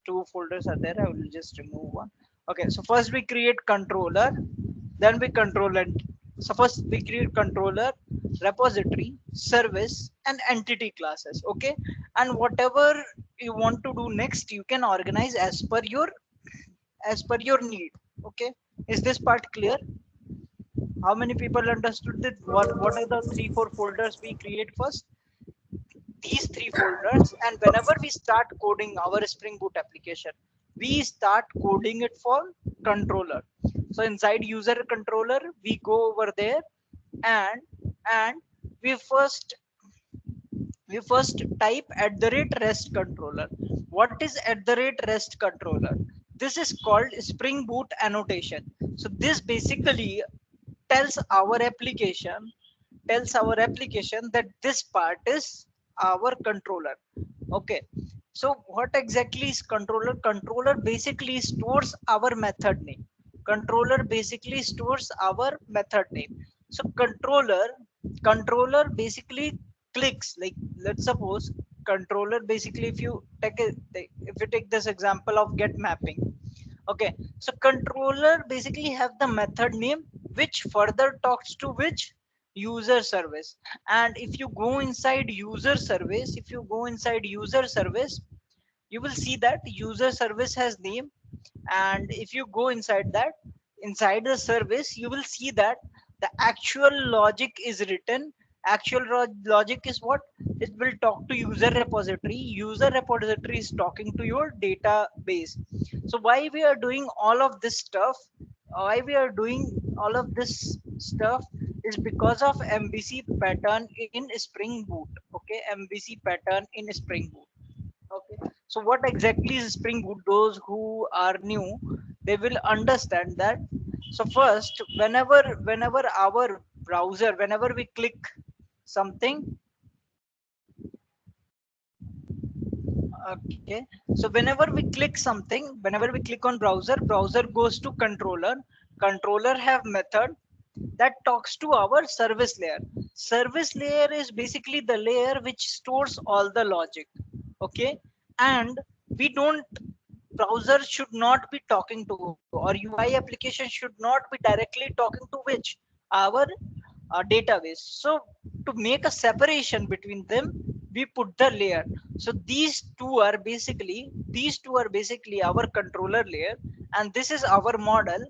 two folders are there. I will just remove one. Okay, so first we create controller, then we control and so first we create controller, repository, service, and entity classes. Okay, and whatever you want to do next, you can organize as per your need. Okay, is this part clear? How many people understood that? What are the 3 4 folders we create first? These 3 folders, and whenever we start coding our Spring Boot application, we start coding it for controller. So inside user controller, we go over there, and and we first type @rest controller. What is @rest controller? This is called Spring Boot annotation. So this basically tells our application that this part is our controller. Okay, so what exactly is controller? Controller basically stores our method name. Controller basically stores our method name. So controller basically clicks, like, let's suppose controller basically, if you take this example of get mapping. Okay, so controller basically have the method name which further talks to which user service. And if you go inside user service, you will see that user service has name. And if you go inside that, inside the service, you will see that the actual logic is written. Logic is what? It will talk to user repository. User repository is talking to your database. So why we are doing all of this stuff? Why we are doing all of this stuff is because of MVC pattern in Spring Boot. Okay, MVC pattern in Spring Boot. Okay, so what exactly is Spring Boot? Those who are new, they will understand that. So first, whenever our browser, whenever we click something, okay, so whenever we click on browser goes to controller. Controller have method that talks to our service layer. Service layer is basically the layer which stores all the logic. Okay, and we don't browser should not be talking to, or UI application should not be directly talking to which? Our database. So to make a separation between them, we put the layer. So these two are basically our controller layer, and this is our model,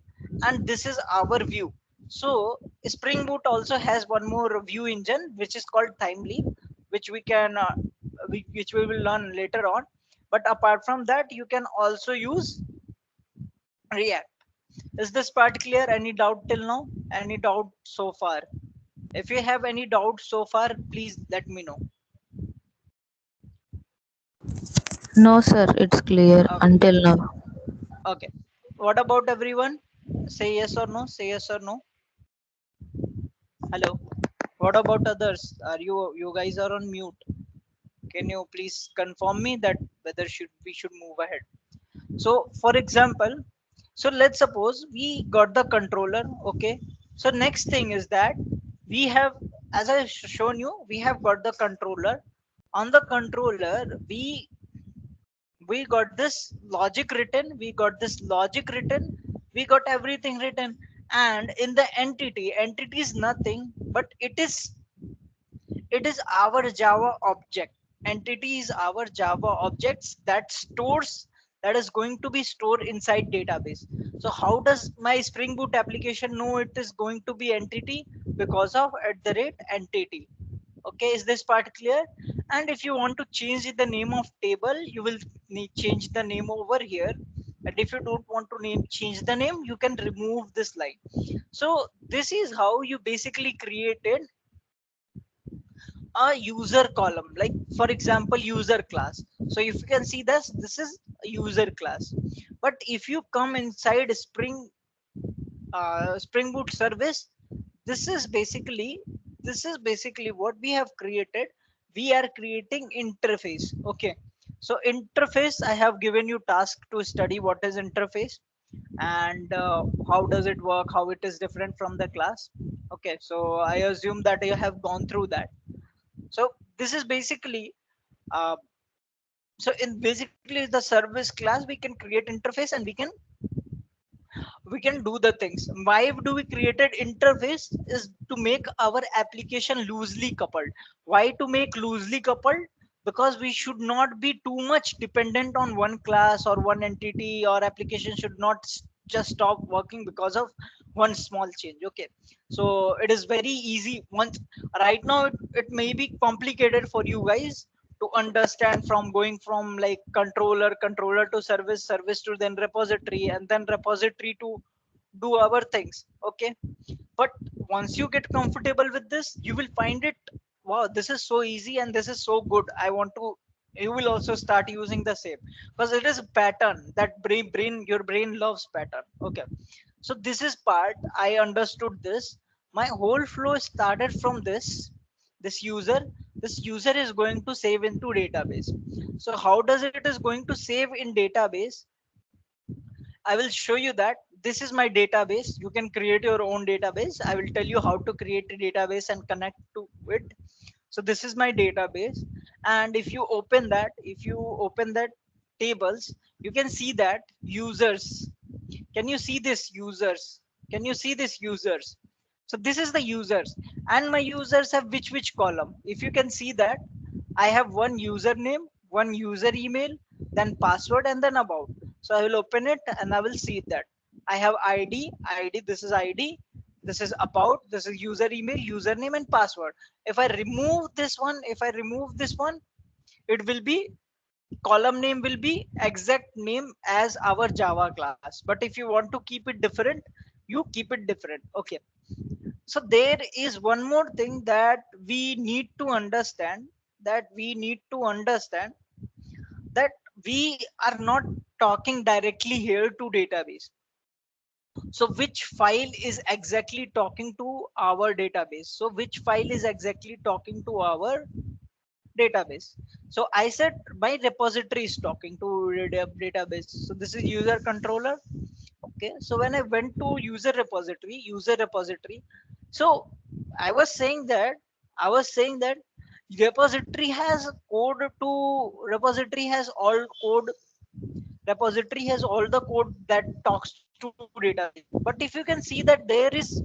and this is our view. So Spring Boot also has one more view engine which is called Timely, which which we will learn later on. But apart from that, you can also use React. Is this part clear? Any doubt till now? Any doubt so far? If you have any doubt so far, please let me know. No, sir, it's clear Okay. until now. Okay. What about everyone? Say yes or no. Say yes or no. Hello. What about others? Are you guys are on mute? Can you please confirm me that whether should we should move ahead? So, for example, so let's suppose we got the controller. Okay. So next thing is that we have, as I shown you, we have got the controller. On the controller, we got this logic written. We got everything written. And in the entity is nothing, but it is our Java object. Entity is our Java objects that is going to be stored inside database. So how does my Spring Boot application know it is going to be entity? Because of @entity. Okay, is this part clear? And if you want to change the name of table, you will need change the name over here. And if you don't want to change the name, you can remove this line. So this is how you basically created a user column, like for example user class. So if you can see this is a user class. But if you come inside Spring Boot service, this is basically what we have created. We are creating interface. Okay, so interface, I have given you task to study what is interface, and how does it work, how it is different from the class. Okay, so I assume that you have gone through that. So this is basically uh, So in basically the service class, we can create interface and we can do the things. Why do we created interface is to make our application loosely coupled. Why to make loosely coupled? Because we should not be too much dependent on one class or one entity, or application should not just stop working because of one small change. Okay, so it is very easy once. Right now it may be complicated for you guys to understand, from going from like controller to service to then repository, and then repository to do our things. Okay, but once you get comfortable with this, you will find it, wow, this is so easy and this is so good, I want to. You will also start using the same, because it is a pattern that your brain loves pattern. Okay, so this is part I understood this. My whole flow started from this user. This user is going to save into database. So how does it is going to save in database? I will show you that. This is my database. You can create your own database. I will tell you how to create a database and connect to it. So this is my database, and if you open that, tables, you can see that users. Can you see this users? Can you see this users? So this is the users, and my users have which column. If you can see that, I have one username, one user email, then password, and then about. So I will open it and I will see that I have ID. This is ID. This is about. This is user email, username, and password. If I remove this one, it will be column name will be exact name as our Java class. But if you want to keep it different, you keep it different. Okay. So there is one more thing that we need to understand, that we are not talking directly here to database. So which file is exactly talking to our database? So which file is exactly talking to our database? So I said my repository is talking to database. So this is user controller. Okay, so when I went to user repository, so I was saying that repository has code to repository has all code repository has all the code that talks to database. But if you can see that there is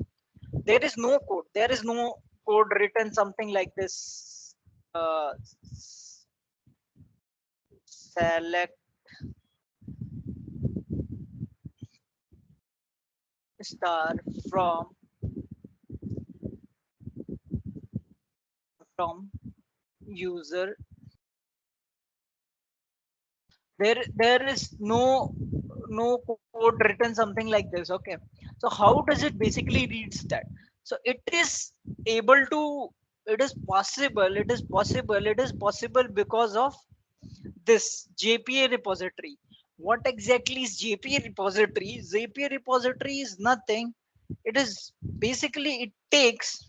no code, written something like this. Select star from from user. There is no code written something like this. Okay, so how does it basically reads that? So able to it is possible because of this JPA repository. What exactly is JPA repository? JPA repository is nothing. It is basically, it takes,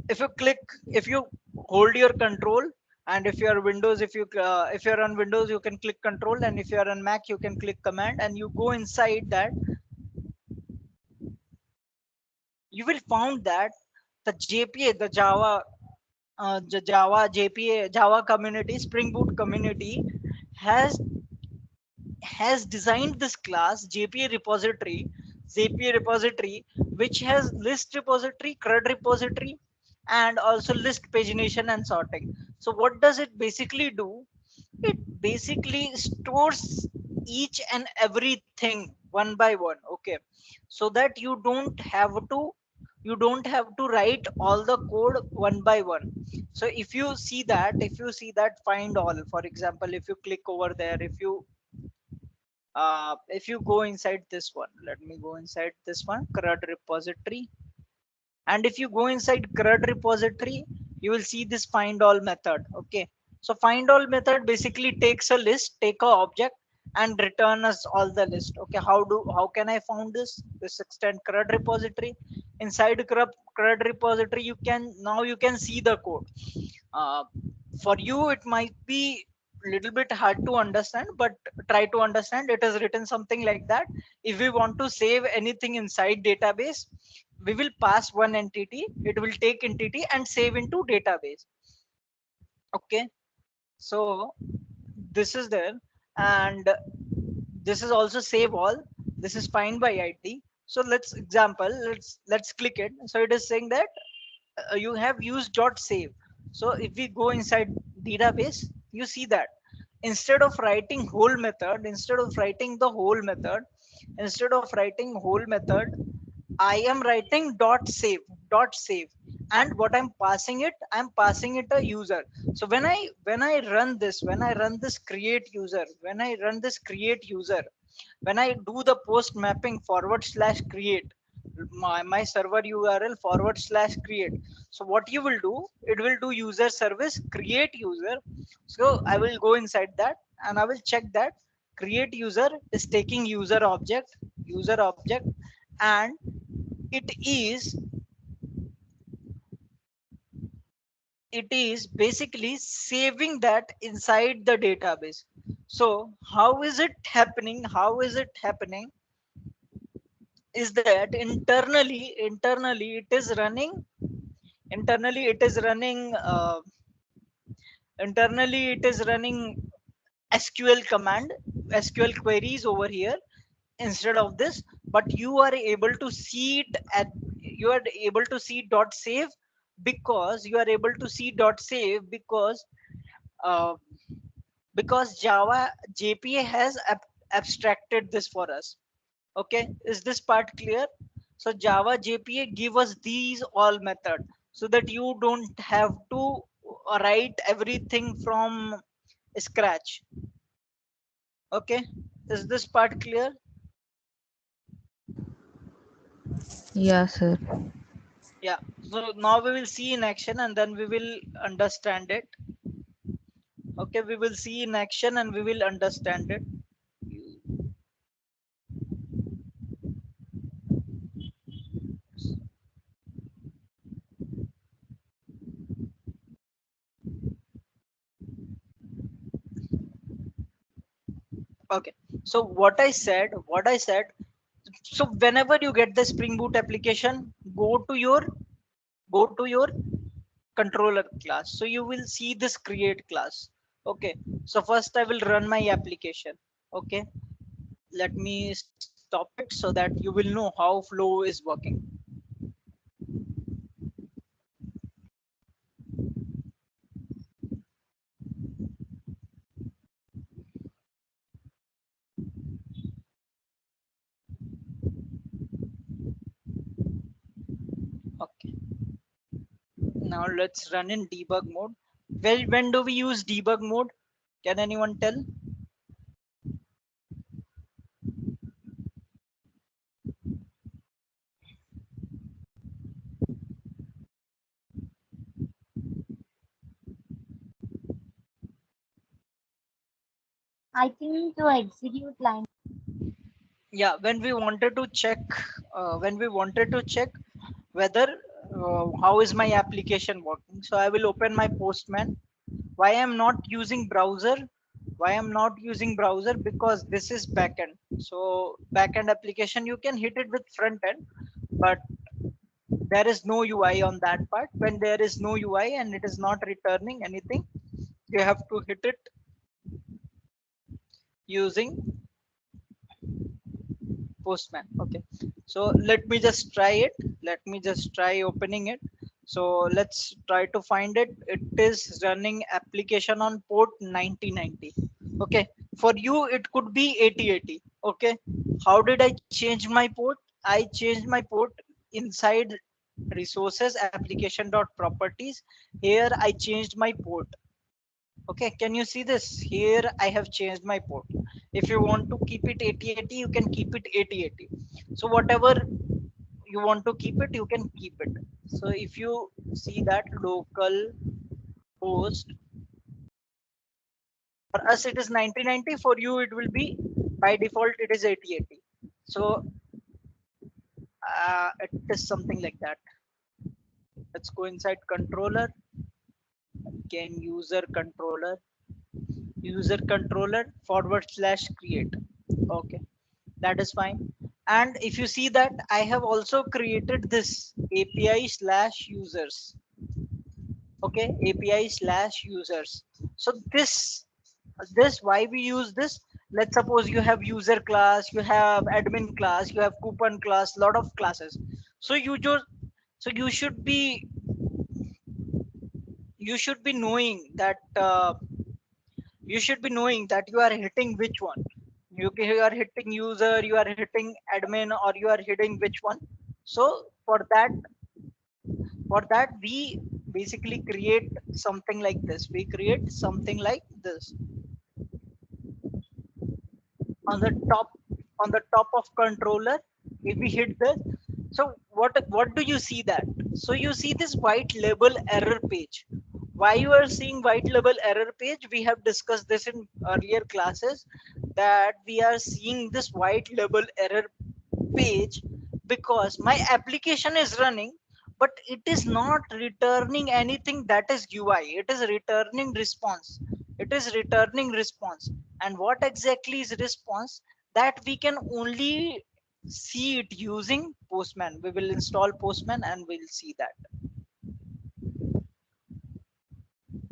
if you click, if you hold your control, and if you're windows, if you're on windows, you can click control, and if you're on Mac, you can click command, and you go inside that, you will found that the JPA, the Java JPA, Java community, Spring Boot community has designed this class JPA repository, which has list repository, CRUD repository, and also list pagination and sorting. So what does it basically do? It basically stores each and everything one by one. Okay, so that you don't have to write all the code one by one. So if you see that find all, for example, if you click over there, if you go inside this one, let me go inside this one, CRUD repository, and if you go inside CRUD repository, you will see this find all method. Okay, so find all method basically takes a list, take a object, and return us all the list. Okay, how can I found this extend CRUD repository. Inside CRUD repository, you can see the code. uh, for you it might be little bit hard to understand, but try to understand. It is written something like that: if we want to save anything inside database, we will pass one entity, it will take entity and save into database. Okay, So this is there, and this is also save all. This is find by id. So let's example, let's click it. So it is saying that you have used dot save. So if we go inside database, you see that instead of writing whole method, instead of writing whole method, I am writing dot save, and what I'm passing it, I'm passing it a user. So when I run this, when I do the post mapping forward slash create, my server URL forward slash create. So what you will do, it will do user service create user. So I will go inside that and I will check that create user is taking user object, and it is it is basically saving that inside the database. So how is it happening is that internally it is running it is running sql command, sql queries over here instead of this. But you are able to see it at, you are able to see dot save, because you are able to see dot save uh, because java jpa has abstracted this for us. Okay, is this part clear? So java jpa give us these all method, so that you don't have to write everything from scratch. Okay, is this part clear? Yeah, sir. Yeah, so now we will see in action and then we will understand it. Okay, we will see in action and we will understand it. Okay, so what I said, so whenever you get the spring boot application, go to your go to your controller class. So you will see this create class. Okay, so first I will run my application. Okay, let me stop it so that you will know how flow is working. Okay, now let's run in debug mode. Well, when do we use debug mode? Can anyone tell? I think to execute line. Yeah, when we wanted to check whether how is my application working. So I will open my postman. Why I'm not using browser? Why I'm not using browser? Because this is backend. So backend application, you can hit it with front end, but there is no UI on that part. When there is no UI and it is not returning anything, you have to hit it using postman. Okay, so let me just try it. Let me just try opening it. So let's try to find it. It is running application on port 9090. Okay, for you it could be 8080. Okay, how did I change my port? I changed my port inside resources application dot properties. Here I changed my port. Okay, can you see this? Here I have changed my port. If you want to keep it 8080, you can keep it 8080. So whatever you want to keep it, you can keep it. So if you see that local host, for us it is 9090, for you it will be by default it is 8080. So it is something like that. Let's go inside controller, again user controller forward slash create. Okay, that is fine. And if you see that I have also created this api slash users. Okay, api slash users. So this why we use this. Let's suppose you have user class, you have admin class, you have coupon class, lot of classes. So you should be knowing that you are hitting which one. You are hitting user, you are hitting admin, or you are hitting which one. So for that we basically create something like this. We create something like this on the top, of controller. If we hit this, so what do you see that? So you see this white label error page. Why you are seeing white label error page? We have discussed this in earlier classes, that we are seeing this white label error page because my application is running, but it is not returning anything that is UI. It is returning response. It is returning response. And what exactly is response? That we can only see it using Postman. We will install Postman and we'll see that.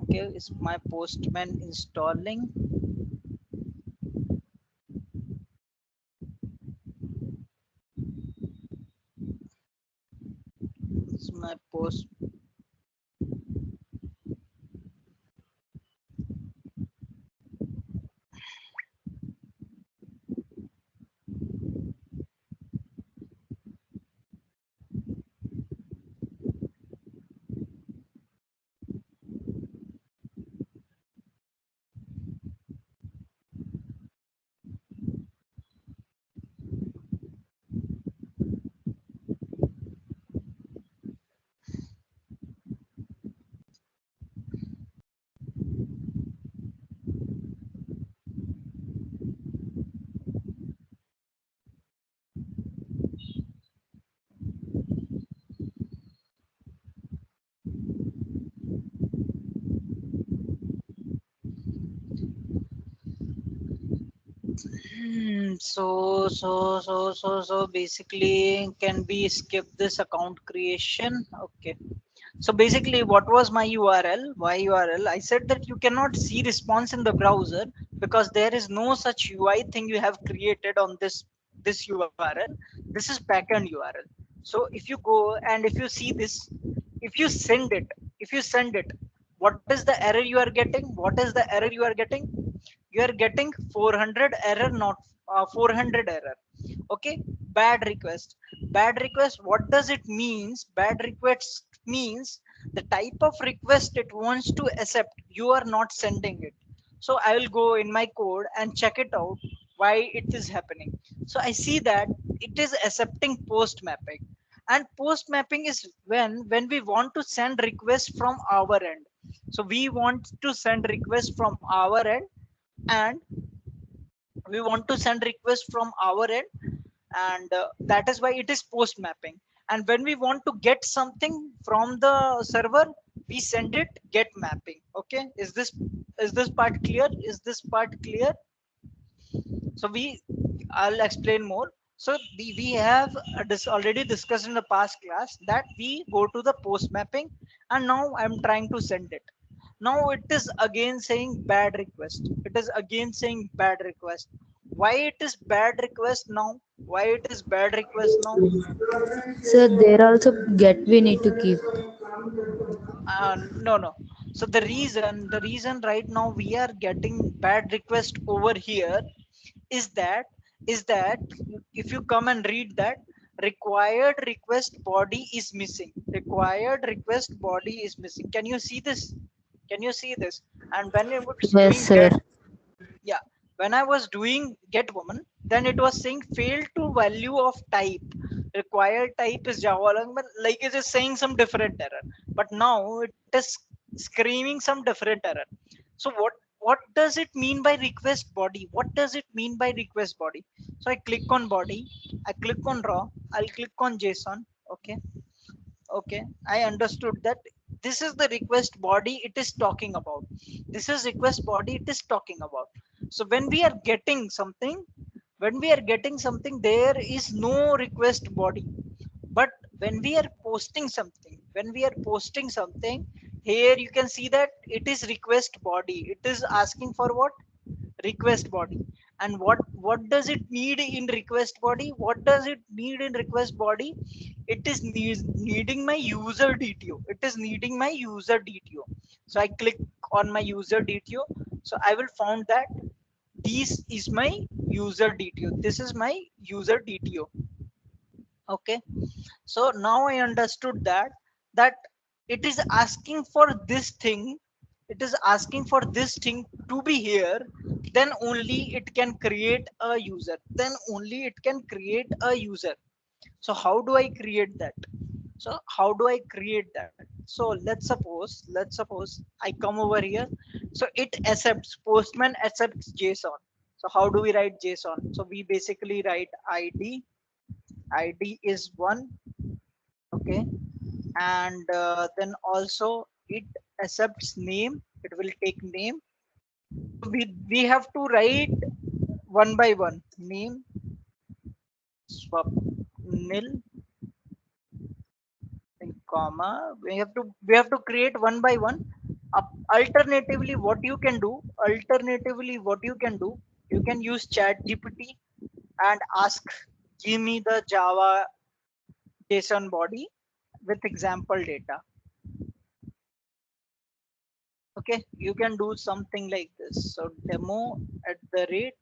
Okay, is my Postman installing? Is my post so basically, can we skip this account creation? Okay. So basically, what was my URL? Why URL? I said that you cannot see response in the browser because there is no such UI thing you have created on this URL. This is backend URL. So if you go and if you see this, if you send it, what is the error you are getting? What is the error you are getting? You are getting 400 error, not 400 error. Okay, bad request. Bad request, what does it means? Bad request means the type of request it wants to accept, you are not sending it. So I will go in my code and check it out why it is happening. So I see that it is accepting post mapping. And post mapping is when we want to send request from our end. So we want to send request from our end, and we want to send request from our end, and that is why it is post mapping. And when we want to get something from the server, we send it get mapping. Okay, is this part clear? Is this part clear? So I'll explain more. So we have already discussed in the past class that we go to the post mapping, and now I'm trying to send it. Now it is again saying bad request. It is again saying bad request. Why it is bad request now? Why it is bad request now? Sir, there also get we need to keep. No. So the reason right now we are getting bad request over here is that if you come and read that required request body is missing. Required request body is missing. Can you see this? Can you see this? And when it was Yes, doing sir. get, yeah, when I was doing get woman, then it was saying fail to value of type. Required type is Java lang, but like it is saying some different error. But now it is screaming some different error. So what does it mean by request body? What does it mean by request body? So I click on body, I click on raw, I'll click on JSON. Okay, okay, I understood that this is the request body it is talking about. This is request body it is talking about. So when we are getting something, there is no request body. But when we are posting something, Here you can see that it is request body. It is asking for what? Request body. And what does it need in request body? What does it need in request body? It is needing my user DTO. It is needing my user DTO. So I click on my user DTO. So I will found that this is my user DTO. This is my user DTO. Okay, so now I understood that it is asking for this thing. It is asking for this thing to be here. Then only it can create a user. Then only it can create a user. So how do I create that? So how do I create that? So let's suppose I come over here. So it accepts, postman accepts JSON. So how do we write JSON? So we basically write id is one. Okay, and then also it accepts name. It will take name. We have to write one by one. Name Swapnil, comma, we have to create one by one. Alternatively what you can do, you can use chat gpt and ask, give me the java json body with example data. Okay, you can do something like this. So demo at the rate,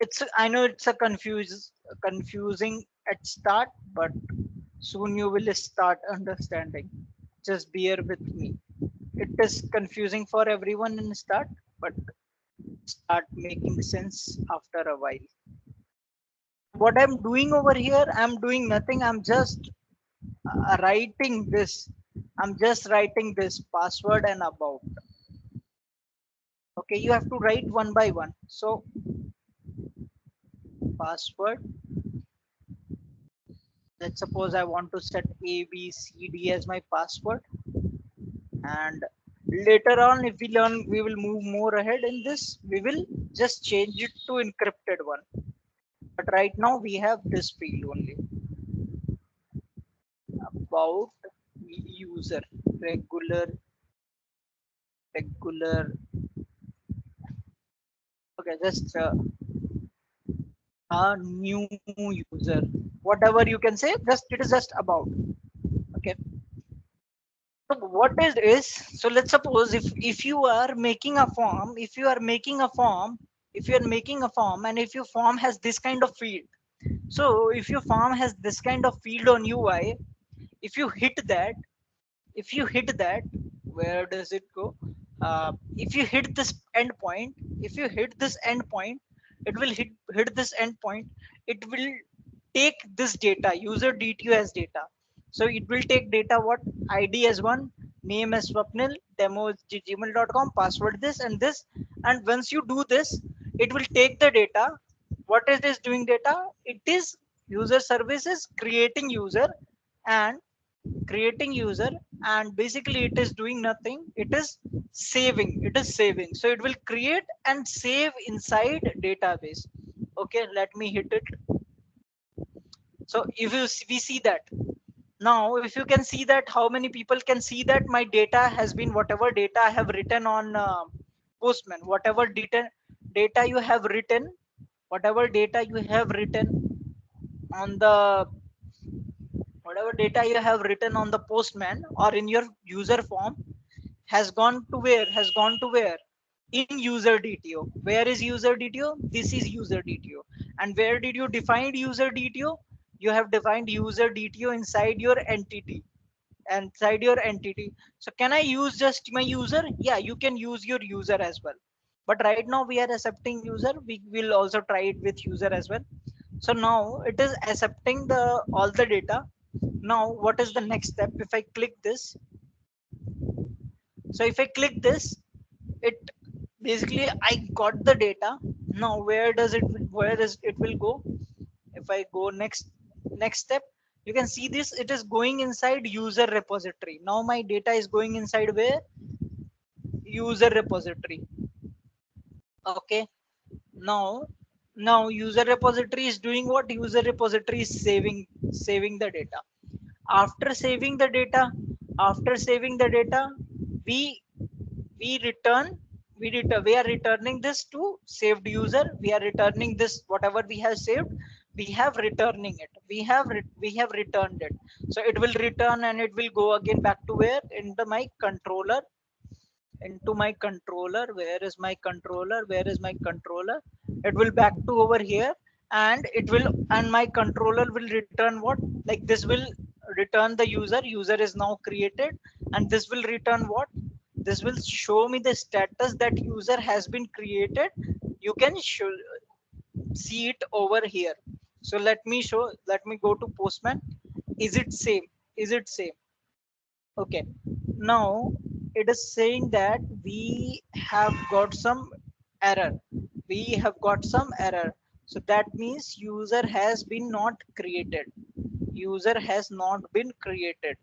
it's, I know it's a confusing at start, but soon you will start understanding. Just bear with me. It is confusing for everyone in start, but start making sense after a while. What I'm doing over here, I'm doing nothing. I'm just writing this. I'm just writing this password and about. Okay, you have to write one by one. So password, let's suppose I want to set ABCD as my password. And later on, if we learn, we will move more ahead in this, we will just change it to encrypted one. But right now we have this field only. About user, regular. Okay, just a new user, whatever you can say, just it is just about. Okay, so what is so let's suppose if you are making a form, if you are making a form and if your form has this kind of field. So if your form has this kind of field on UI, if you hit that, where does it go? If you hit this endpoint, it will hit this endpoint. It will take this data, user DTO as data. So it will take data, what? ID as one, name as Swapnil, demo is gmail.com, password this and this. And once you do this, it will take the data. What it is doing data? It is user services and creating user, and basically it is doing nothing. It is saving. So it will create and save inside database. Okay, let me hit it. So if we see that, now if you can see that, how many people can see that my data has been, whatever data I have written on postman, data you have written whatever data you have written on the whatever data you have written on the postman or in your user form has gone to where? In user DTO. Where is user DTO? This is user DTO. And where did you define user DTO? You have defined user DTO inside your entity. So can I use just my user? Yeah, you can use your user as well. But right now we are accepting user. We will also try it with user as well. So now it is accepting the all the data. Now what is the next step? If I click this, so if I click this, it basically I got the data. Now where does it will go? If I go next step, you can see this, it is going inside user repository. Now my data is going inside where? User repository. Okay, now user repository is doing what? User repository is saving the data. After saving the data, After saving the data, we we return we are returning this to saved user. We are returning this whatever we have saved, we have returning it, we have returned it. So it will return and it will go again back to where, into my controller, into my controller. Where is my controller? Where is my controller? It will back to over here, and it will, and my controller will return what, like this will return the user is now created, and this will return what, this will show me the status that user has been created. You can see it over here. So let me show, let me go to postman. Is it same? Is it same? Okay, now it is saying that we have got some error. We have got some error. So that means user has been not created. User has not been created.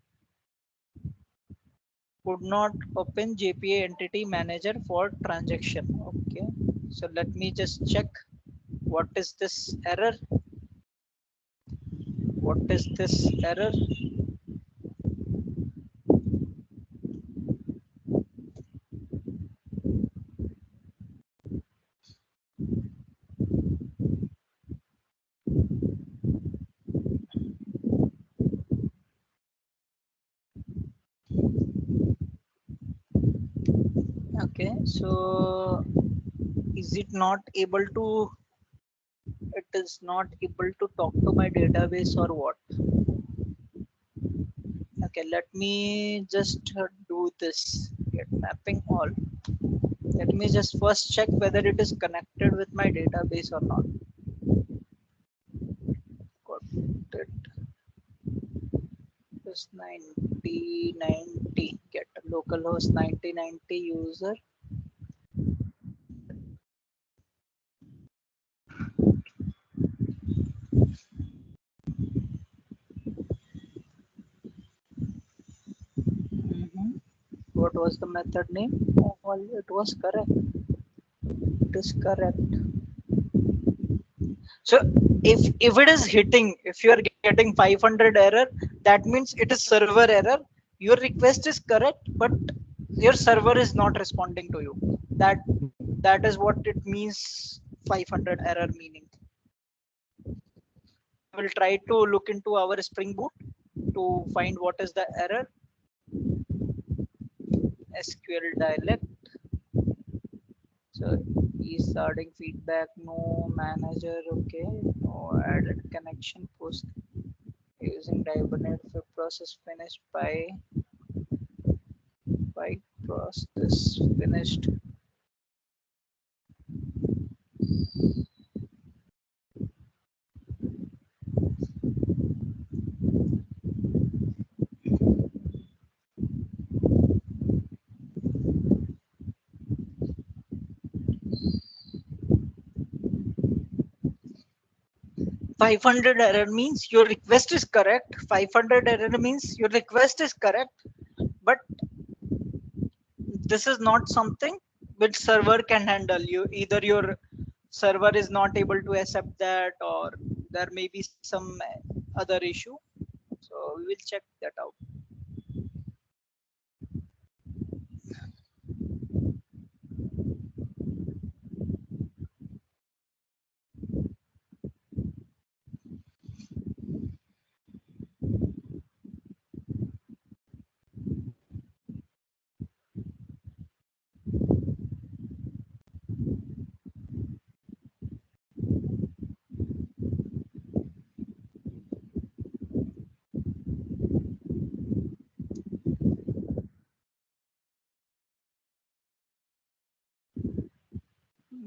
Could not open JPA entity manager for transaction. Okay, so let me just check what is this error. What is this error? Okay, so is it not able to, it is not able to talk to my database or what? Okay, let me just do this, get mapping all. Let me just first check whether it is connected with my database or not. Got it. Just 9090, get localhost 9090 user. Mhm. What was the method name? Oh, well, it was correct. It is correct. So if it is hitting, if you are getting 500 error, that means it is server error. Your request is correct, but your server is not responding to you. That that is what it means. 500 error meaning. I will try to look into our Spring Boot to find what is the error. SQL dialect. So is starting feedback, no manager, okay, no added connection post using Hibernate for process finished by process finished. Five hundred error means your request is correct. 500 error means your request is correct, but this is not something which server can handle. You either your server is not able to accept that, or there may be some other issue. So we will check that out.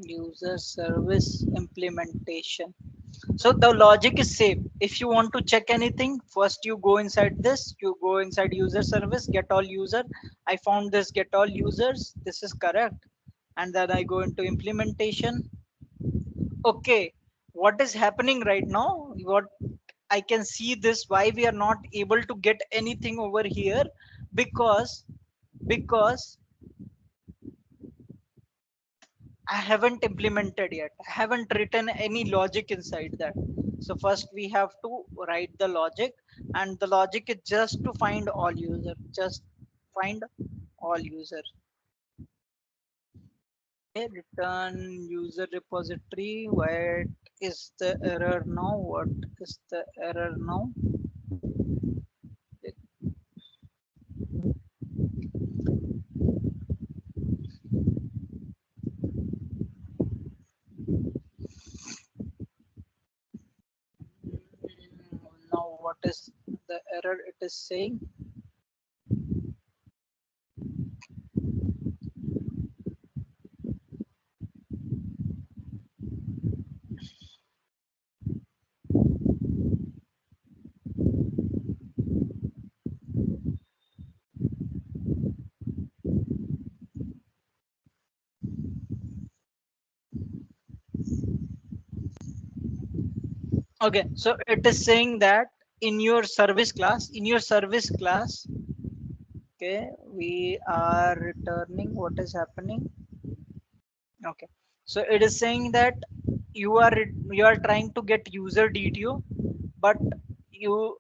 User service implementation. So the logic is same. If you want to check anything, first you go inside this, you go inside user service, get all user. I found this get all users, this is correct. And then I go into implementation. Okay, what is happening right now, what I can see this, why we are not able to get anything over here, because I haven't implemented yet. I haven't written any logic inside that. So first we have to write the logic, and the logic is just to find all user, just find all user. Okay, return user repository. What is the error now? What is the error now? Now what is the error it is saying? Okay, so it is saying that in your service class, okay, we are returning what is happening. Okay, so it is saying that you are trying to get user DTO, but you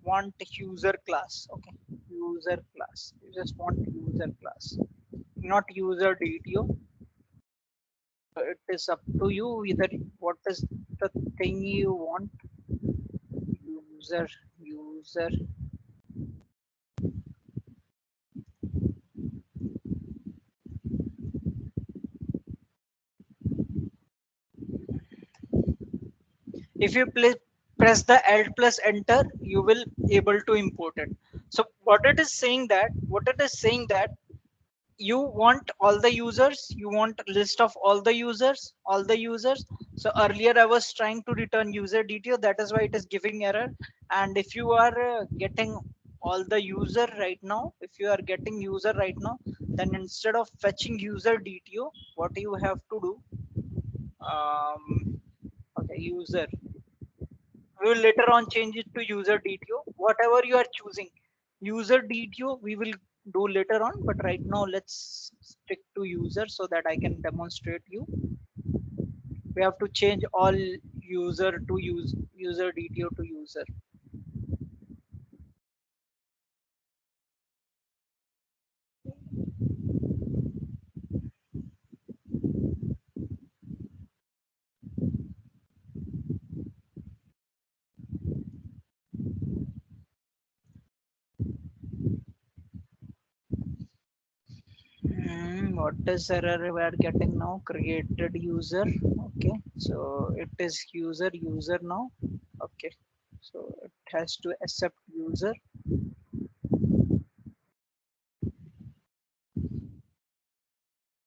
want user class. Okay, user class. You just want user class, not user DTO. It is up to you either what is the thing you want. User. If you press the alt plus enter, you will able to import it. So what it is saying that you want all the users, you want a list of all the users. So earlier I was trying to return user detail, that is why it is giving error. And if you are getting all the user right now, if you are getting user right now, then instead of fetching user dto, what you have to do, okay, user, we will later on change it to user dto, whatever you are choosing. User dto we will do later on, but right now let's stick to user so that I can demonstrate you. We have to change all user to user dto to user. What is error we are getting now? Created user. Okay, so it is user now. Okay, so it has to accept user.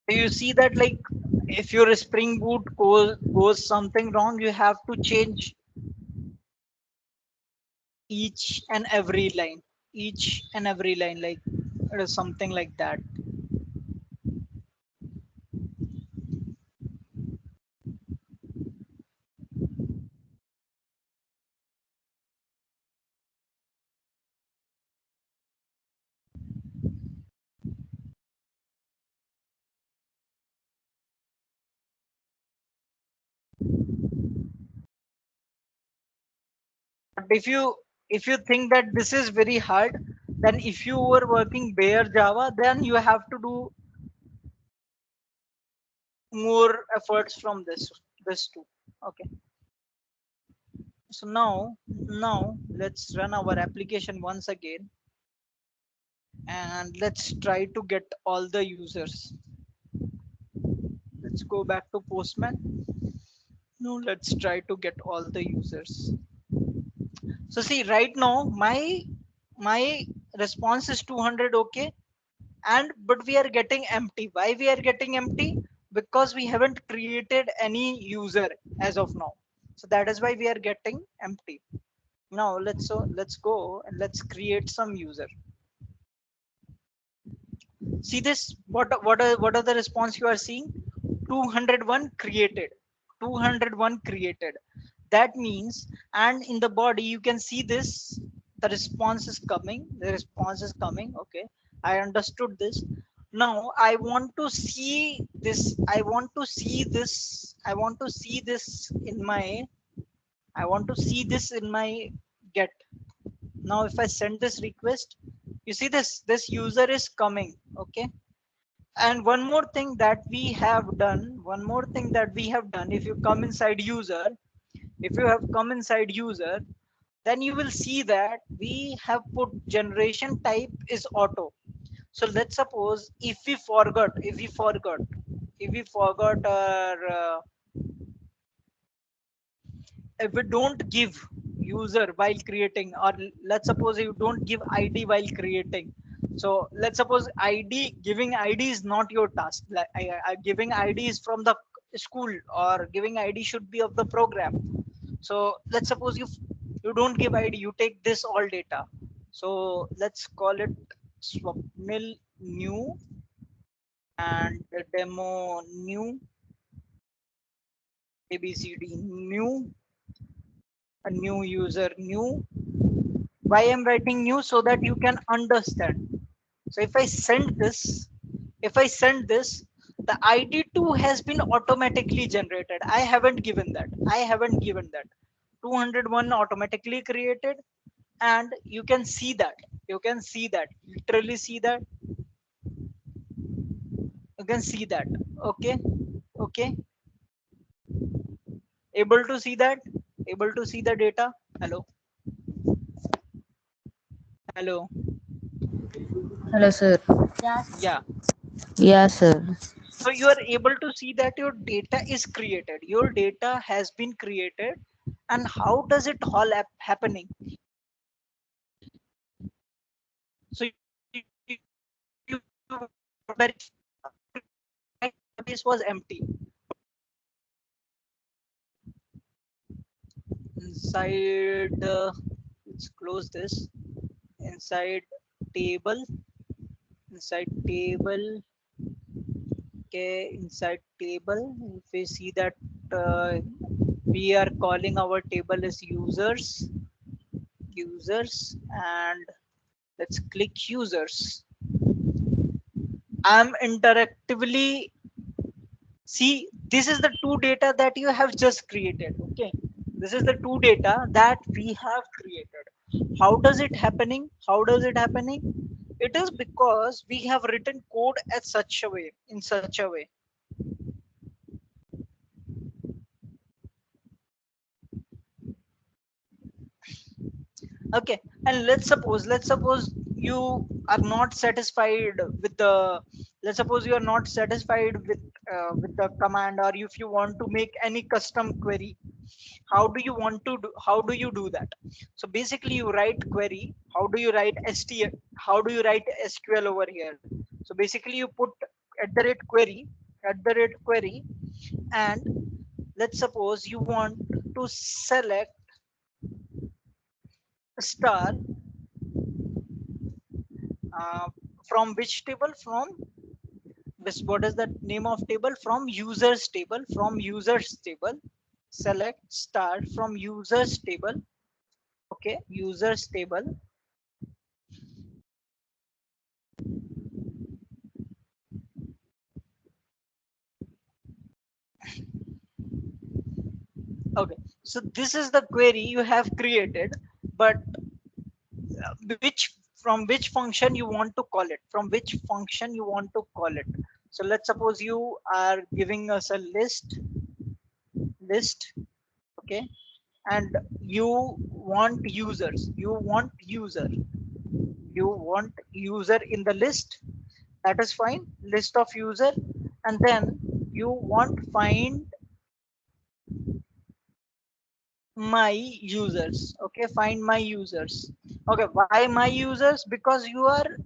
You see that, like, if your spring boot goes something wrong, you have to change each and every line, like it is something like that. But if you think that this is very hard, then if you were working bare java, then you have to do more efforts from this too. Okay, so now let's run our application once again, and let's try to get all the users. Let's go back to postman. No, let's try to get all the users. So see, right now my response is 200. Okay, and but we are getting empty. Why we are getting empty? Because we haven't created any user as of now. So that is why we are getting empty. Now let's go and let's create some user. See this? What are the response you are seeing? 201 created. 201 created. That means, and in the body you can see this. The response is coming. The response is coming. Okay, I understood this. Now I want to see this. I want to see this in my I want to see this in my get. Now if I send this request, you see this user is coming. Okay. And one more thing that we have done, if you come inside user, if you have come inside user, then you will see that we have put generation type is auto. So let's suppose if we forgot our if we don't give user while creating, or let's suppose you don't give id while creating. So let's suppose giving id is not your task, like giving id is from the school, or giving id should be of the program. So let's suppose you don't give id, you take this all data. So let's call it swapnil new, and the demo new, abcd new, a new user new. Why I'm writing new? So that you can understand. So if I send this, the id2 has been automatically generated. I haven't given that 201 automatically created. And you can see that, literally see that, you can see that. Okay. Okay. Able to see that, able to see the data. Hello. Hello. Hello, sir. Yes. Yeah. Yeah, sir. So you are able to see that your data is created, your data has been created. And how does it all happening? So you very database was empty. Inside let's close this. Inside table, inside table. Okay, inside table, if we see that uh, we are calling our table as users, and let's click users. I'm interactively see, this is the two data that you have just created. Okay, this is the two data that we have created. How does it happening? How does it happening? It is because we have written code at such a way, in such a way. Okay. And let's suppose you are not satisfied with the, let's suppose you are not satisfied with the command, or if you want to make any custom query. How do you do that? So basically you write query. How do you write how do you write sql over here? So basically you put @query, @query. And let's suppose you want to select star uh, from which table, from this, what is the name of table? From users table, from users table. Select star from users table. Okay, users table. Okay, so this is the query you have created. But which, from which function you want to call it, from which function you want to call it. So let's suppose you are giving us a list. Okay. And you want users, you want user in the list. That is fine, list of user. And then you want find my users. Okay, find my users. Okay, why my users? Because you are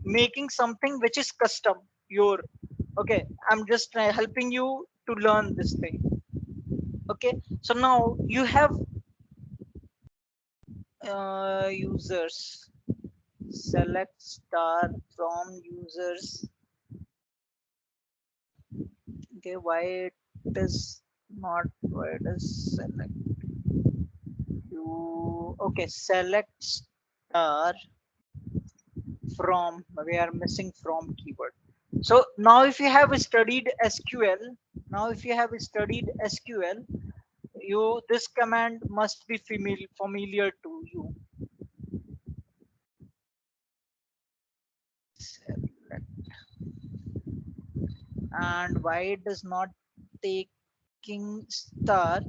making something which is custom, your. Okay, I'm just helping you to learn this thing. Okay, so now you have users. Select star from users. Okay, why it is not, why it is select you? Okay, select star from, we are missing from keyword. So now if you have studied sql, now if you have studied sql, this command must be familiar to you. Select. And why it is not taking star?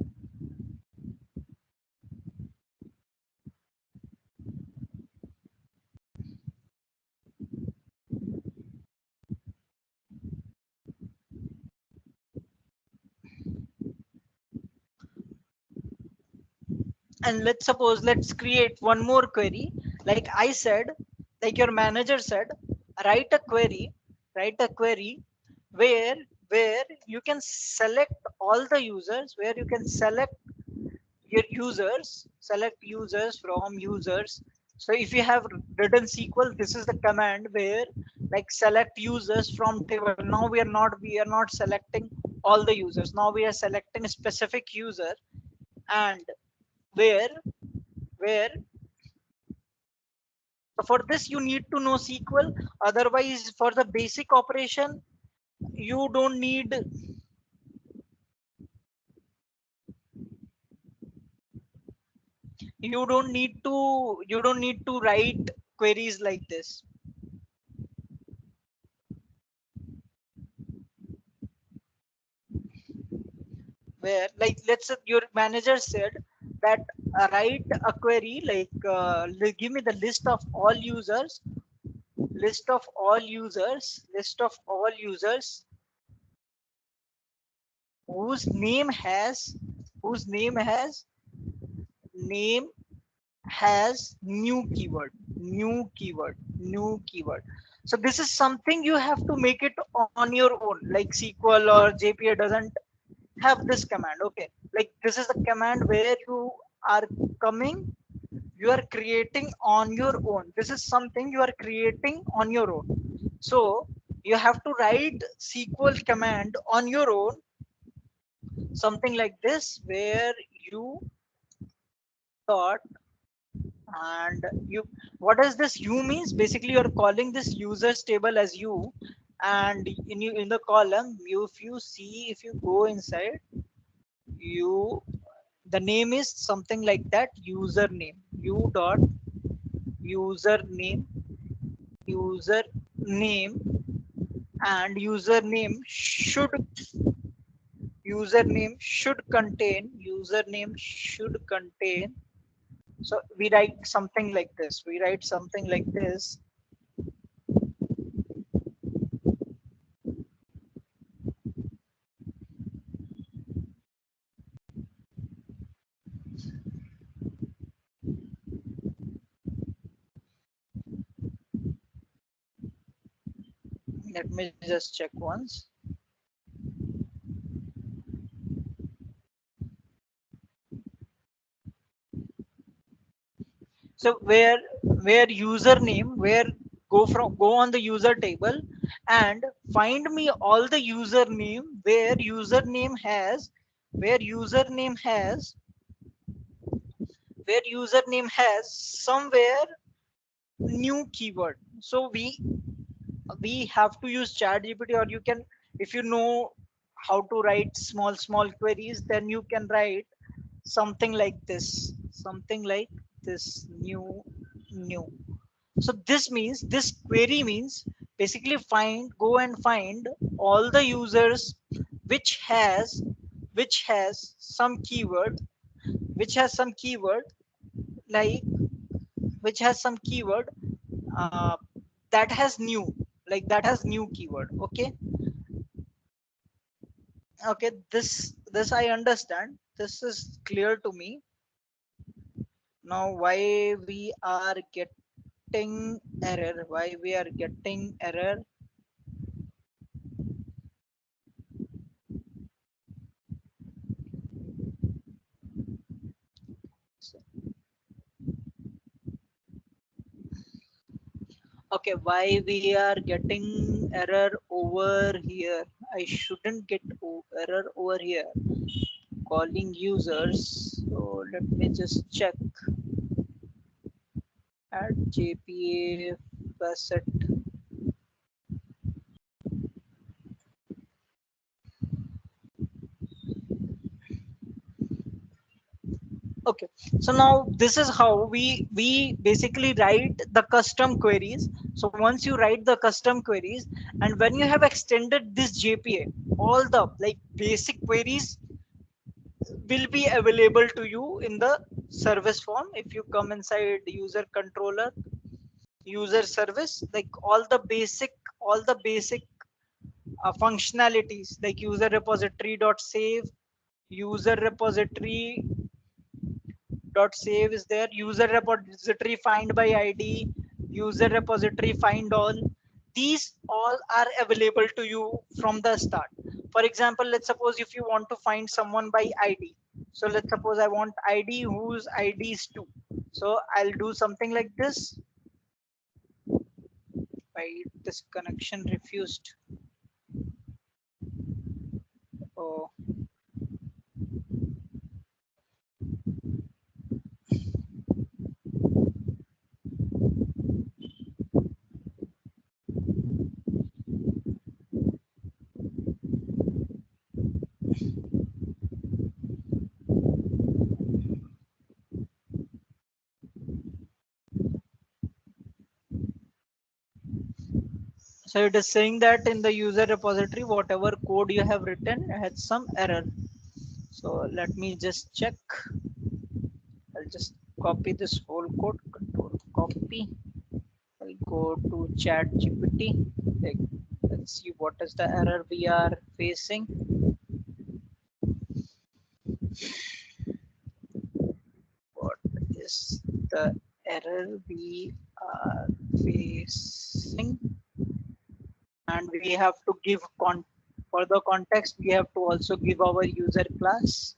And let's create one more query. Like I said, like your manager said, write a query, write a query where you can select all the users, where you can select your users, select users from users. So if you have written SQL, this is the command where like select users from table. Now we are not selecting all the users, now we are selecting a specific user. And where where so for this you need to know SQL. Otherwise, for the basic operation, you don't need you don't need to write queries like this. Where like let's say your manager said that write a query like give me the list of all users, list of all users, list of all users whose name has whose name has new keyword. So this is something you have to make it on your own. Like SQL or JPA doesn't have this command. Okay, like this is the command where are coming you are creating on your own. This is something you are creating on your own. So you have to write SQL command on your own, something like this, where you thought. And you, what does this u means? Basically you're calling this users table as u. And in the column, if you see, if you go inside, you, the name is something like that, username, u dot username, username. And username should contain. So we write something like this, let me just check once. So where username, where go on the user table and find me all the username where username has somewhere new keyword. So we have to use ChatGPT, or you can, if you know how to write small queries, then you can write something like this, new. So this means, this query means basically go and find all the users which has some keyword, which has some keyword like which has some keyword uh, that has new, like that has new keyword. Okay, okay, this I understand, this is clear to me. Now why we are getting error? Okay, why we are getting error over here? I shouldn't get error over here. Calling users. So let me just check at JPA facet. Okay, so now this is how we basically write the custom queries. So once you write the custom queries, and when you have extended this JPA, all the like basic queries will be available to you in the service form. If you come inside user controller, user service, like all the basic functionalities like user repository dot save, user repository dot save is there, user repository find by id, user repository find all. These all are available to you from the start. For example, let's suppose if you want to find someone by id, so let's suppose I want id whose id is 2. So I'll do something like this. Why this connection refused? Oh, so it is saying that in the user repository whatever code you have written had some error. So let me just check. I'll just copy this whole code, control copy. I'll go to chat gpt, like, let's see what is the error we are facing. What is the error we are facing? And we have to give for the context, we have to also give our user class.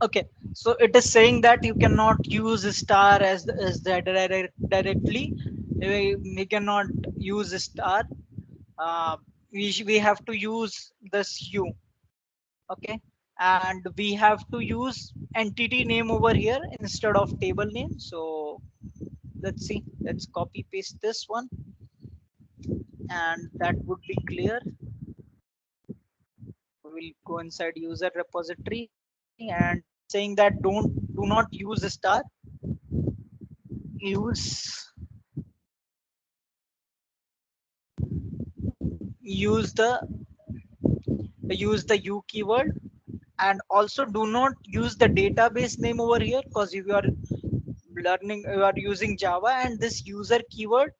Okay, so it is saying that you cannot use star as the directly. We cannot use star. uh, we have to use this u. Okay, and we have to use entity name over here instead of table name. So let's see, let's copy paste this one, and that would be clear. We'll go inside user repository, and saying that do not use star, use use the u keyword. And also do not use the database name over here, because if you are using java and this user keyword,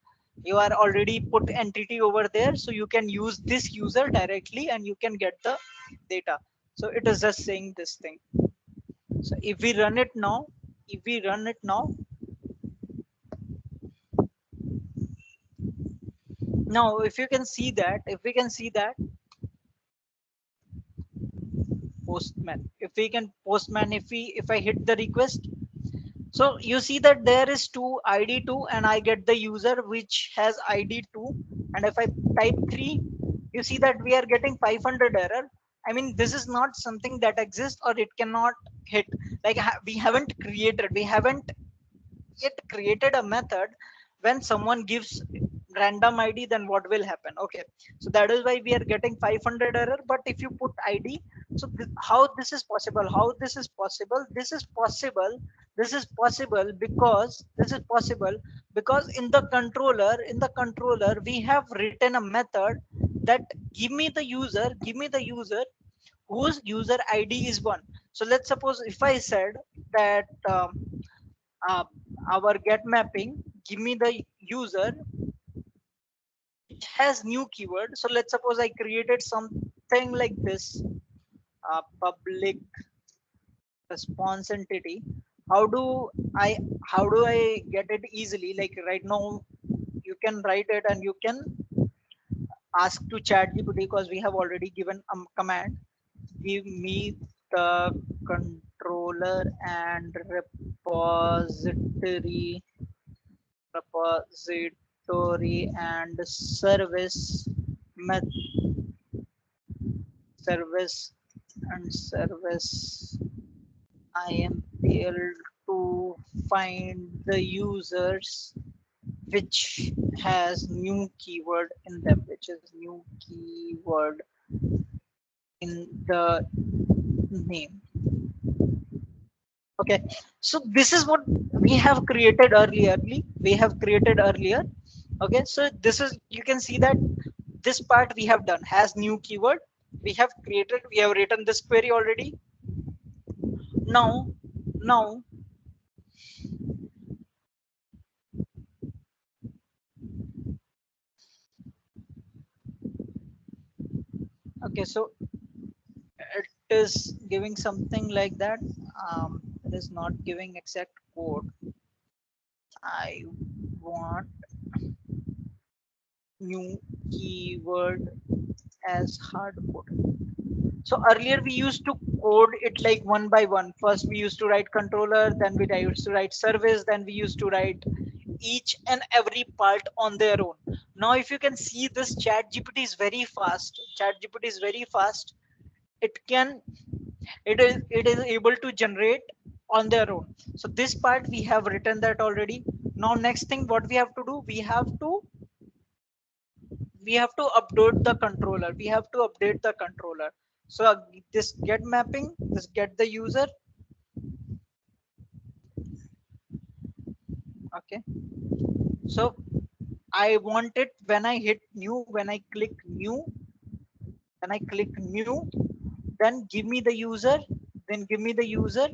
you are already put entity over there, so you can use this user directly and you can get the data. So it is just saying this thing. So if we run it now, if we run it now, now if you can see that, if we can see that postman, if we can postman, if I hit the request, so you see that there is two id2, and I get the user which has id2. And if I type 3, you see that we are getting 500 error. I mean, this is not something that exists, or it cannot hit. Like, we haven't created, we haven't yet created a method. When someone gives random id, then what will happen? Okay, so that is why we are getting 500 error. But if you put id, so how this is possible? How this is possible? This is possible, this is possible because this is possible because in the controller we have written a method that give me the user whose user id is 1. So let's suppose if I said that uh, our get mapping, give me the user which has new keyword. So let's suppose I created something like this, public response entity. how do i how do I get it easily? Like right now you can write it and you can ask to chat gpt, because we have already given a command. Give me the controller and repository and service met service and service. I am able to find the users which has new keyword in them, which is new keyword in the name. Okay, so this is what we have created earlier. We have created earlier. Okay, so this is, you can see that this part we have done has new keyword. We have created, we have written this query already. Now, okay, so it is giving something like that. It is not giving exact code. I want new keyword as hard code. So earlier we used to code it like one by one. First we used to write controller, then we used to write service, then we used to write each and every part on their own. Now if you can see, this chat GPT is very fast. Chat GPT is very fast. It can, it is able to generate on their own. So this part we have written that already. Now next thing what we have to do, we have to update the controller. We have to update the controller. So this get mapping, this get the user. Okay, so I want it when I hit new, when I click new, when I click new, then give me the user, then give me the user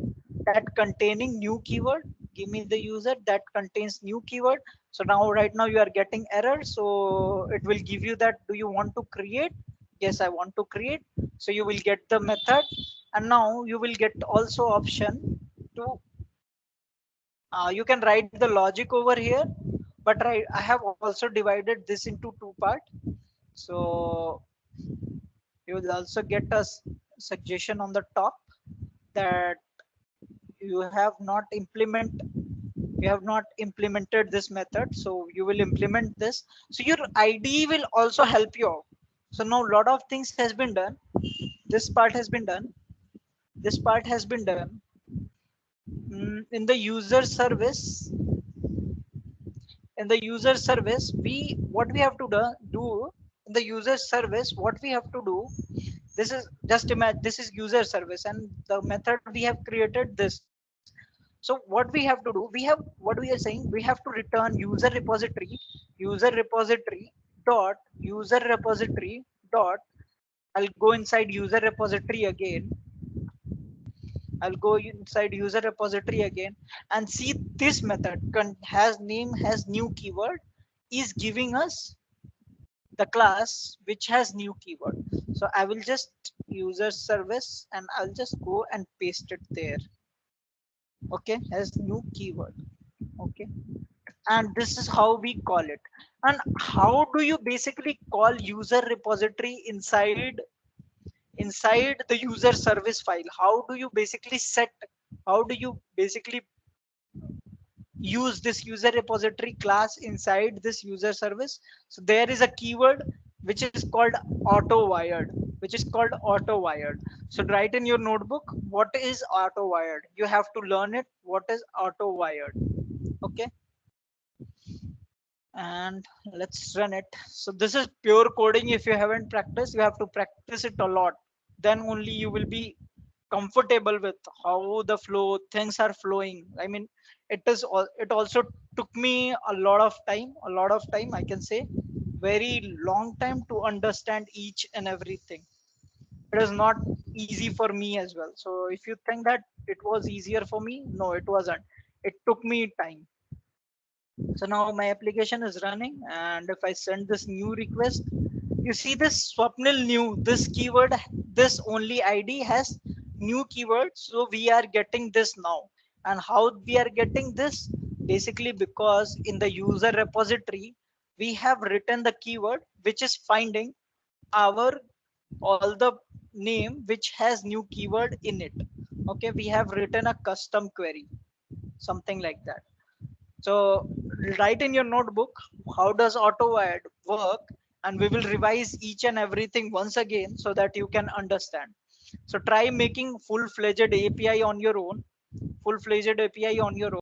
that containing new keyword, give me the user that contains new keyword. So now right now you are getting error, so it will give you that, do you want to create? Yes, I want to create. So you will get the method, and now you will get also option to you can write the logic over here, but I have also divided this into two part. So you will also get a suggestion on the top that you have not implemented this method, so you will implement this. So your IDE will also help you out. So now a lot of things has been done. This part has been done. This part has been done. In the user service, in the user service, what we have to do in the user service, what we have to do, this is just imagine, this is user service and the method we have created this. So what we have to do, what we are saying, we have to return user repository dot user repository dot, I'll go inside user repository again. I'll go inside user repository again and see this method has name, has new keyword, is giving us the class which has new keyword. So I will just user service and I'll just go and paste it there. Okay, has new keyword. Okay, and this is how we call it. And how do you basically call user repository inside the user service file? How do you basically set, how do you basically use this user repository class inside this user service? So there is a keyword which is called auto wired, so write in your notebook, what is auto wired? You have to learn it, what is auto wired. Okay, and let's run it. So this is pure coding. If you haven't practiced, you have to practice it a lot, then only you will be comfortable with how the flow things are flowing. I mean, it also took me a lot of time, I can say very long time to understand each and everything. It is not easy for me as well. So if you think that it was easier for me, no, it wasn't. It took me time. So now my application is running, and if I send this new request, you see this Swapnil new, this keyword, this only ID has new keyword. So we are getting this now. And how we are getting this? Basically because in the user repository, we have written the keyword which is finding our all the name which has new keyword in it. Okay, we have written a custom query, something like that. So write in your notebook, how does AutoWired work, and we will revise each and everything once again so that you can understand. So try making full-fledged API on your own, full-fledged API on your own.